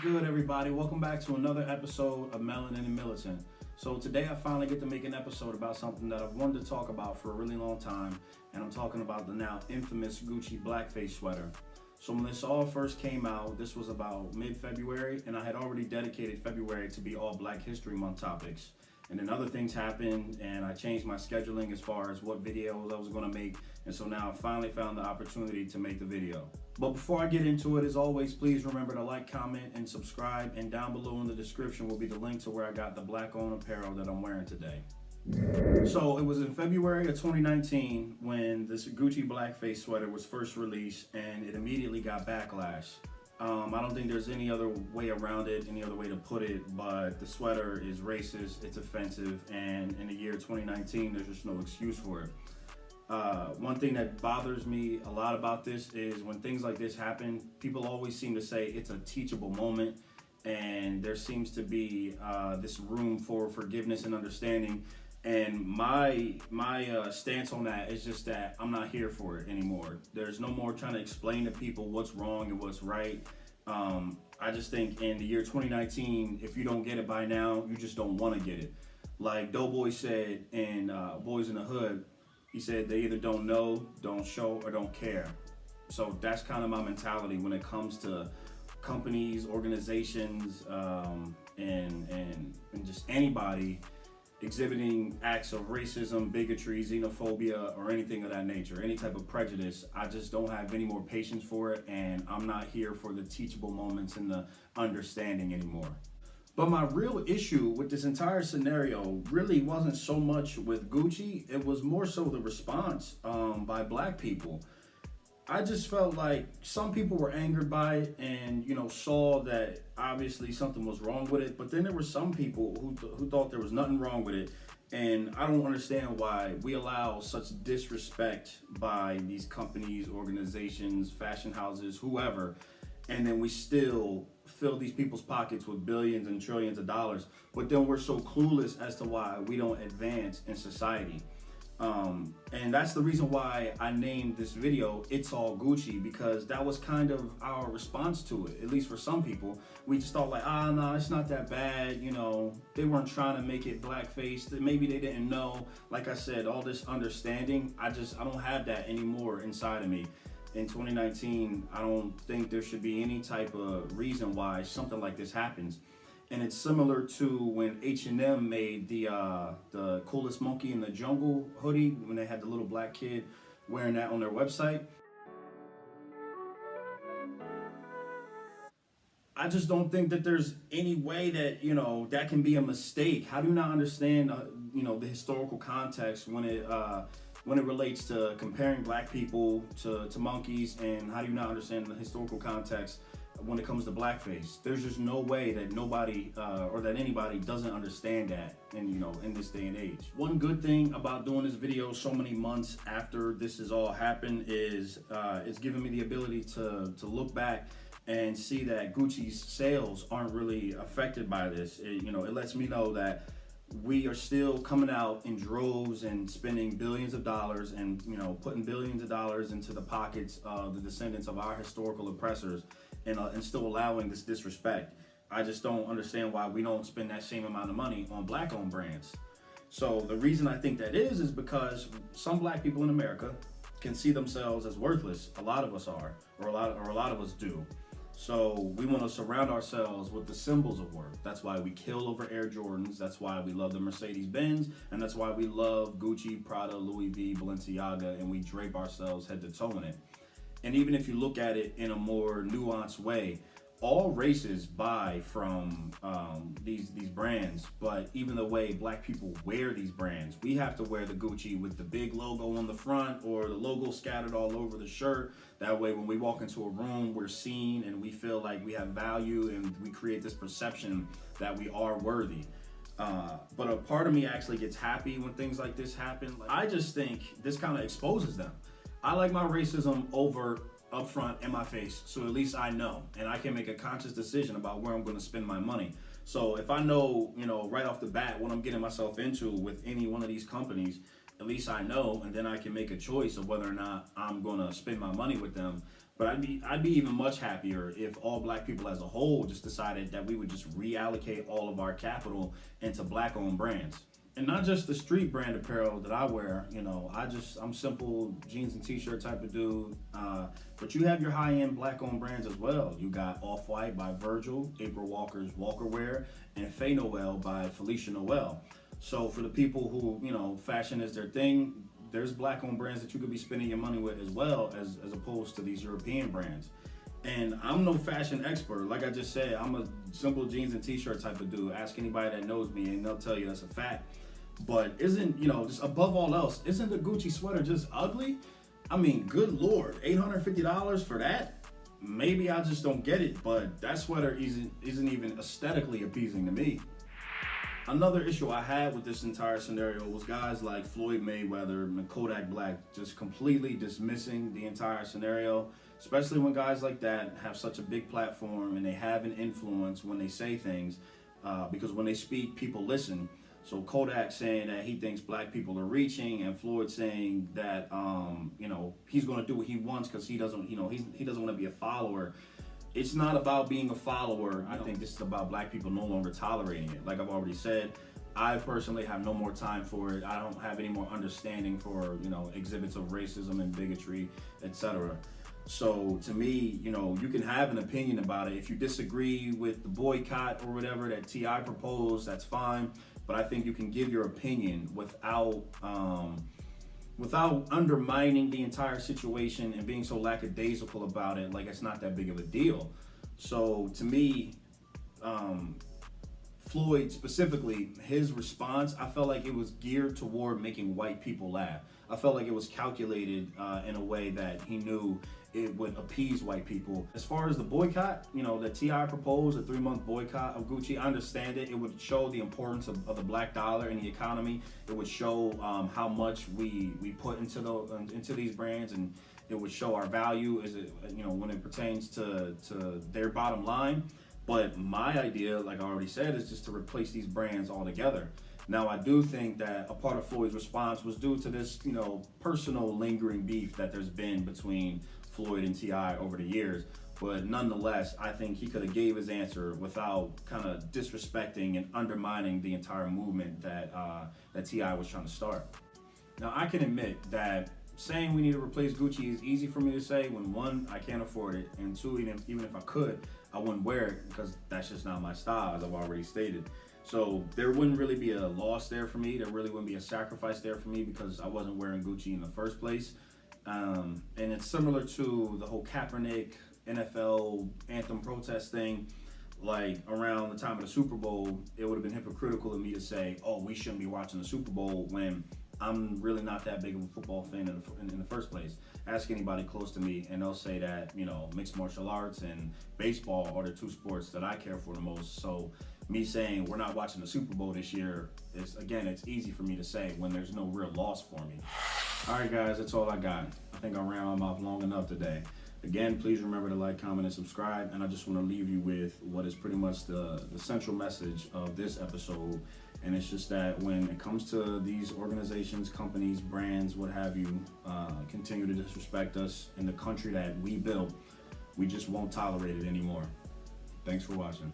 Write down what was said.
good, everybody? Welcome back to another episode of MELANIN Militant. So today I finally get to make an episode about something that I've wanted to talk about for a really long time, and I'm talking about the now infamous Gucci blackface sweater. So when this all first came out, this was about mid-February, and I had already dedicated February to be all Black History Month topics. And then other things happened, and I changed my scheduling as far as what videos I was going to make, and so now I finally found the opportunity to make the video. But before I get into it, as always, please remember to like, comment, and subscribe, and down below in the description will be the link to where I got the black-owned apparel that I'm wearing today. So it was in February of 2019 when this Gucci blackface sweater was first released, and it immediately got backlash. I don't think there's any other way around it, any other way to put it, but the sweater is racist, it's offensive, and in the year 2019, there's just no excuse for it. One thing that bothers me a lot about this is when things like this happen, people always seem to say it's a teachable moment, and there seems to be this room for forgiveness and understanding. And my stance on that is just that I'm not here for it anymore. There's no more trying to explain to people what's wrong and what's right. I just think in the year 2019, if you don't get it by now, you just don't want to get it. Like Doughboy said in Boys in the Hood, he said they either don't know, don't show, or don't care. So that's kind of my mentality when it comes to companies, organizations, and just anybody exhibiting acts of racism, bigotry, xenophobia, or anything of that nature, any type of prejudice. I just don't have any more patience for it, and I'm not here for the teachable moments and the understanding anymore. But my real issue with this entire scenario really wasn't so much with Gucci, it was more so the response by Black people. I just felt like some people were angered by it and, saw that obviously something was wrong with it. But then there were some people who thought there was nothing wrong with it. And I don't understand why we allow such disrespect by these companies, organizations, fashion houses, whoever. And then we still fill these people's pockets with billions and trillions of dollars. But then we're so clueless as to why we don't advance in society. And that's the reason why I named this video It's All Gucci, because that was kind of our response to it, at least for some people. We just thought like, no, it's not that bad. They weren't trying to make it blackface. Maybe they didn't know. Like I said, all this understanding, I don't have that anymore inside of me. In 2019, I don't think there should be any type of reason why something like this happens. And it's similar to when H&M made the coolest monkey in the jungle hoodie, when they had the little black kid wearing that on their website. I just don't think that there's any way that, that can be a mistake. How do you not understand, the historical context when it relates to comparing Black people to monkeys, and how do you not understand the historical context when it comes to blackface? There's just no way that nobody or that anybody doesn't understand that in this day and age. One good thing about doing this video so many months after this has all happened is it's given me the ability to look back and see that Gucci's sales aren't really affected by this. It lets me know that we are still coming out in droves and spending billions of dollars and putting billions of dollars into the pockets of the descendants of our historical oppressors, and still allowing this disrespect. I just don't understand why we don't spend that same amount of money on Black-owned brands. So the reason I think that is because some Black people in America can see themselves as worthless. A lot of us are, or a lot of us do. So we want to surround ourselves with the symbols of worth. That's why we kill over Air Jordans. That's why we love the Mercedes-Benz. And that's why we love Gucci, Prada, Louis V, Balenciaga, and we drape ourselves head to toe in it. And even if you look at it in a more nuanced way, all races buy from these brands, but even the way Black people wear these brands, we have to wear the Gucci with the big logo on the front or the logo scattered all over the shirt. That way when we walk into a room, we're seen and we feel like we have value, and we create this perception that we are worthy. But a part of me actually gets happy when things like this happen. I just think this kind of exposes them. I like my racism over up front in my face, so at least I know, and I can make a conscious decision about where I'm going to spend my money. So if I know, right off the bat what I'm getting myself into with any one of these companies, at least I know, and then I can make a choice of whether or not I'm going to spend my money with them. But I'd be even much happier if all black people as a whole just decided that we would just reallocate all of our capital into black owned brands. And not just the street brand apparel that I wear, I'm simple jeans and t-shirt type of dude. But you have your high-end black-owned brands as well. You got Off-White by Virgil, April Walker's Walker Wear, and Faye Noel by Felicia Noel. So for the people who, fashion is their thing, there's black-owned brands that you could be spending your money with as well as opposed to these European brands. And I'm no fashion expert. Like I just said, I'm a simple jeans and t-shirt type of dude. Ask anybody that knows me and they'll tell you that's a fact. But just above all else, isn't the Gucci sweater just ugly? I mean, good Lord, $850 for that? Maybe I just don't get it, but that sweater isn't even aesthetically appeasing to me. Another issue I had with this entire scenario was guys like Floyd Mayweather and Kodak Black just completely dismissing the entire scenario, especially when guys like that have such a big platform and they have an influence when they say things, because when they speak, people listen. So Kodak saying that he thinks black people are reaching, and Floyd saying that he's going to do what he wants because he doesn't want to be a follower. It's not about being a follower. I think this is about black people no longer tolerating it. Like I've already said, I personally have no more time for it. I don't have any more understanding for exhibits of racism and bigotry, etc. So to me, you can have an opinion about it. If you disagree with the boycott or whatever that T.I. proposed, that's fine. But I think you can give your opinion without undermining the entire situation and being so lackadaisical about it, like it's not that big of a deal. So to me, Floyd specifically, his response, I felt like it was geared toward making white people laugh. I felt like it was calculated in a way that he knew it would appease white people. As far as the boycott, that T.I. proposed, a 3-month boycott of Gucci, I understand it. It would show the importance of the black dollar in the economy. It would show how much we put into these brands, and it would show our value when it pertains to their bottom line. But my idea, like I already said, is just to replace these brands altogether. Now, I do think that a part of Floyd's response was due to this, personal lingering beef that there's been between Floyd and T.I. over the years. But nonetheless, I think he could have gave his answer without kind of disrespecting and undermining the entire movement that T.I. was trying to start. Now, I can admit that saying we need to replace Gucci is easy for me to say when, one, I can't afford it, and two, even if I could, I wouldn't wear it because that's just not my style, as I've already stated. So there wouldn't really be a loss there for me. There really wouldn't be a sacrifice there for me because I wasn't wearing Gucci in the first place. And it's similar to the whole Kaepernick NFL anthem protest thing. Like around the time of the Super Bowl, it would have been hypocritical of me to say, oh, we shouldn't be watching the Super Bowl when I'm really not that big of a football fan in the first place. Ask anybody close to me and they'll say that, mixed martial arts and baseball are the two sports that I care for the most. So me saying we're not watching the Super Bowl this year, it's easy for me to say when there's no real loss for me. All right, guys, that's all I got. I think I ran my mouth long enough today. Again, please remember to like, comment, and subscribe. And I just want to leave you with what is pretty much the central message of this episode. And it's just that when it comes to these organizations, companies, brands, what have you, continue to disrespect us in the country that we built, we just won't tolerate it anymore. Thanks for watching.